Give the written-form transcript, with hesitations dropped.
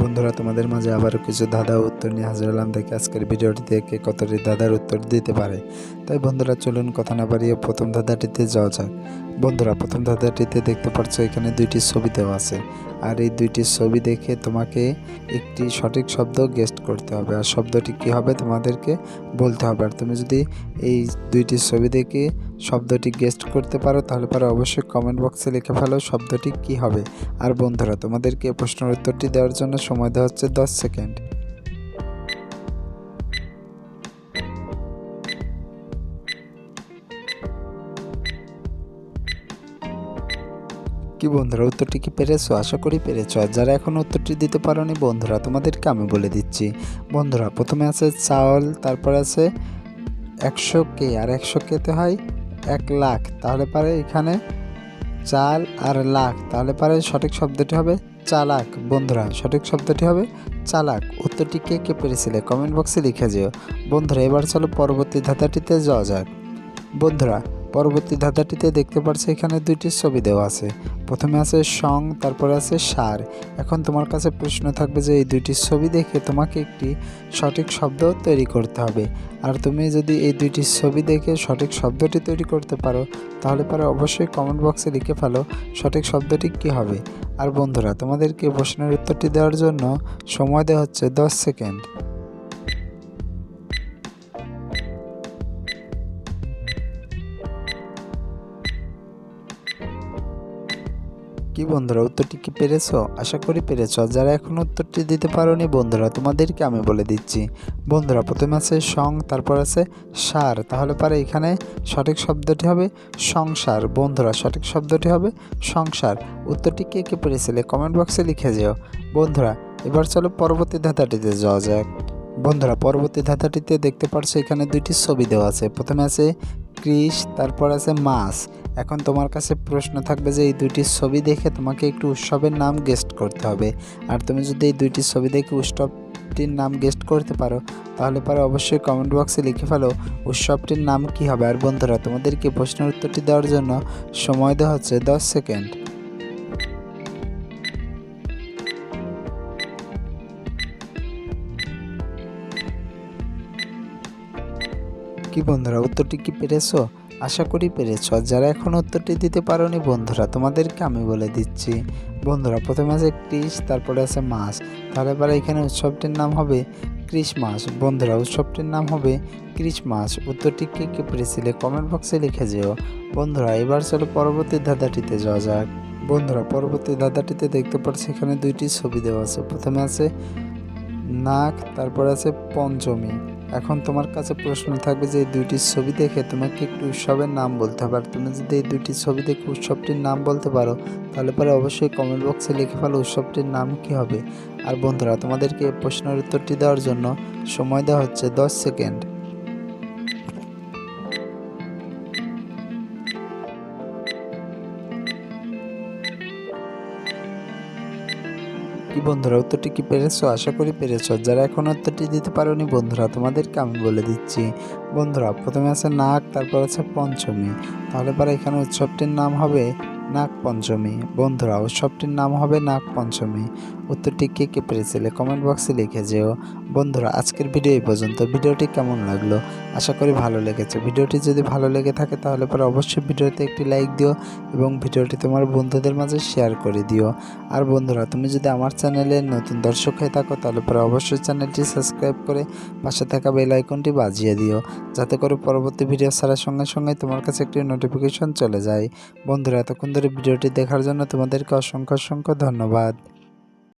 বন্ধুরা, তোমাদের মাঝে আবারও কিছু ধাঁধা উত্তর নিয়ে হাজির হলাম। দেখি আজকের ভিডিওটি থেকে কতটি ধাঁধার উত্তর দিতে পারে। তাই বন্ধুরা, চলুন কথা না বাড়িয়ে প্রথম ধাঁধাটিতে যাওয়া যাক। বন্ধুরা, প্রথম ধাঁধাটিতে দেখতে পাচ্ছ এখানে দুইটি ছবি দেওয়া আছে, আর এই দুইটি ছবি দেখে তোমাকে একটি সঠিক শব্দ গেস্ট করতে হবে, আর শব্দটি কী হবে তোমাদেরকে বলতে হবে। আর তুমি যদি এই দুইটি ছবি দেখে শব্দটি গেস্ট করতে পারো তাহলে অবশ্যই কমেন্ট বক্সে লিখে ফেলো শব্দটি কী হবে। আর বন্ধুরা, তোমাদেরকে প্রশ্নের উত্তরটি দেওয়ার জন্য সময় দেওয়া হচ্ছে 10 সেকেন্ড। কি বন্ধুরা, উত্তরটি কি পেরেছো? আশা করি পেরেছো। আর যারা এখনো উত্তরটি দিতে পারোনি বন্ধুরা, তোমাদেরকে আমি বলে দিচ্ছি। বন্ধুরা, প্রথমে আছে চাউল, তারপর আছে 100K, আর 100K-তে হয় 1 লাখ, তাহলে পারে এখানে চাল আর লাখ, তাহলে পারে সঠিক শব্দটি হবে চালাক। বন্ধুরা, সঠিক শব্দটি হবে চালাক। উত্তরটি কে কে পেরেছিলে কমেন্ট বক্সে লিখে যেও। বন্ধুরা, এবার চলো পরবর্তী ধাঁধাটিতে যাওয়া যাক। বন্ধুরা, পরবর্তী ধাঁধাটিতে দেখতে পাচ্ছ এখানে দুইটি ছবি দেওয়া আছে। প্রথমে আছে সং, তারপরে আছে সার। এখন তোমার কাছে প্রশ্ন থাকবে যে এই দুইটি ছবি দেখে তোমাকে একটি সঠিক শব্দ তৈরি করতে হবে। আর তুমি যদি এই দুইটি ছবি দেখে সঠিক শব্দটি তৈরি করতে পারো তাহলে অবশ্যই কমেন্ট বক্সে লিখে ফেলো সঠিক শব্দটি কী হবে। আর বন্ধুরা, তোমাদেরকে প্রশ্নের উত্তরটি দেওয়ার জন্য সময় দেওয়া হচ্ছে 10 সেকেন্ড। কি বন্ধুরা, উত্তরটি কি পেরেছো? আশা করি পেরেছো। যারা এখন উত্তরটি দিতে পারোনি বন্ধুরা, তোমাদেরকে আমি বলে দিচ্ছি। বন্ধুরা, প্রথমে আছে সং, তারপর আছে সার, তাহলে পারে এখানে সঠিক শব্দটি হবে সংসার। বন্ধুরা, সঠিক শব্দটি হবে সংসার। উত্তরটি কে কে পেরেছিলে কমেন্ট বক্সে লিখে যেও। বন্ধুরা, এবার চলো পরবর্তী ধাঁধাটিতে যাওয়া যাক। বন্ধুরা, পরবর্তী ধাঁধাটিতে দেখতে পাচ্ছ এখানে দুইটি ছবি দেওয়া আছে। প্রথমে আছে কৃষ, তারপর আছে মাছ। এখন তোমার কাছে প্রশ্ন থাকবে যে এই দুইটি ছবি দেখে তোমাকে একটু উৎসবের নাম গেস্ট করতে হবে। আর তুমি যদি এই দুইটি ছবি দেখে উৎসবটির নাম গেস্ট করতে পারো তাহলে অবশ্যই কমেন্ট বক্সে লিখে ফেলো উৎসবটির নাম কী হবে। আর বন্ধুরা, তোমাদেরকে প্রশ্নের উত্তরটি দেওয়ার জন্য সময় দেওয়া হচ্ছে 10 সেকেন্ড। কি বন্ধুরা, উত্তরটি কি পেরেছো? আশা করি পেরেছো। আর যারা এখন উত্তরটি দিতে পারোনি বন্ধুরা, তোমাদেরকে আমি বলে দিচ্ছি। বন্ধুরা, প্রথমে আছে কৃষ, তারপরে আছে মাছ, তাহলে এখানে উৎসবটির নাম হবে ক্রিসমাস। বন্ধুরা, উৎসবটির নাম হবে ক্রিসমাস। উত্তরটি কে কে পেরেছিলে কমেন্ট বক্সে লিখে যেও। বন্ধুরা, এবার চলো পরবর্তী ধাঁধাটিতে যাওয়া যাক। বন্ধুরা, পরবর্তী ধাঁধাটিতে দেখতে পাচ্ছি এখানে দুইটি ছবি দেওয়া আছে। প্রথমে আছে নাক, তারপর আছে পঞ্চমী। এখন তোমার কাছে প্রশ্ন থাকবে যে এই দুইটি ছবি দেখে তোমাকে একটু উৎসবের নাম বলতে হবে। আর তুমি যদি এই দুইটি ছবি দেখে উৎসবটির নাম বলতে পারো তাহলে অবশ্যই কমেন্ট বক্সে লিখে ফেলো উৎসবটির নাম কী হবে। আর বন্ধুরা, তোমাদেরকে প্রশ্নের উত্তরটি দেওয়ার জন্য সময় দেওয়া হচ্ছে 10 সেকেন্ড। কি বন্ধুরা, উত্তরটি কি পেরেছো? আশা করি পেরেছো। যারা এখন উত্তরটি দিতে পারোনি বন্ধুরা, তোমাদেরকে আমি বলে দিচ্ছি। বন্ধুরা, প্রথমে আছে নাগ, তারপর আছে পঞ্চমী, তাহলে এখানে উৎসবটির নাম হবে নাগ পঞ্চমী। বন্ধুরা, উৎসবটির নাম হবে নাগ পঞ্চমী। উত্তরটি কে কে পেরেছিলে কমেন্ট বক্সে লিখে যেও। বন্ধুরা, আজকের ভিডিও এই পর্যন্ত। ভিডিওটি কেমন লাগলো? আশা করি ভালো লেগেছে। ভিডিওটি যদি ভালো লেগে থাকে তাহলে অবশ্যই ভিডিওতে একটি লাইক দিও এবং ভিডিওটি তোমার বন্ধুদের মাঝে শেয়ার করে দিও। আর বন্ধুরা, তুমি যদি আমার চ্যানেলে নতুন দর্শক হয়ে থাকো তাহলে অবশ্যই চ্যানেলটি সাবস্ক্রাইব করে পাশে থাকা বেল আইকনটি বাজিয়ে দিও, যাতে করে পরবর্তী ভিডিও ছাড়ার সঙ্গে সঙ্গে তোমার কাছে একটি নোটিফিকেশন চলে যায়। বন্ধুরা, এতক্ষণ ধরে ভিডিওটি দেখার জন্য তোমাদেরকে অসংখ্য ধন্যবাদ।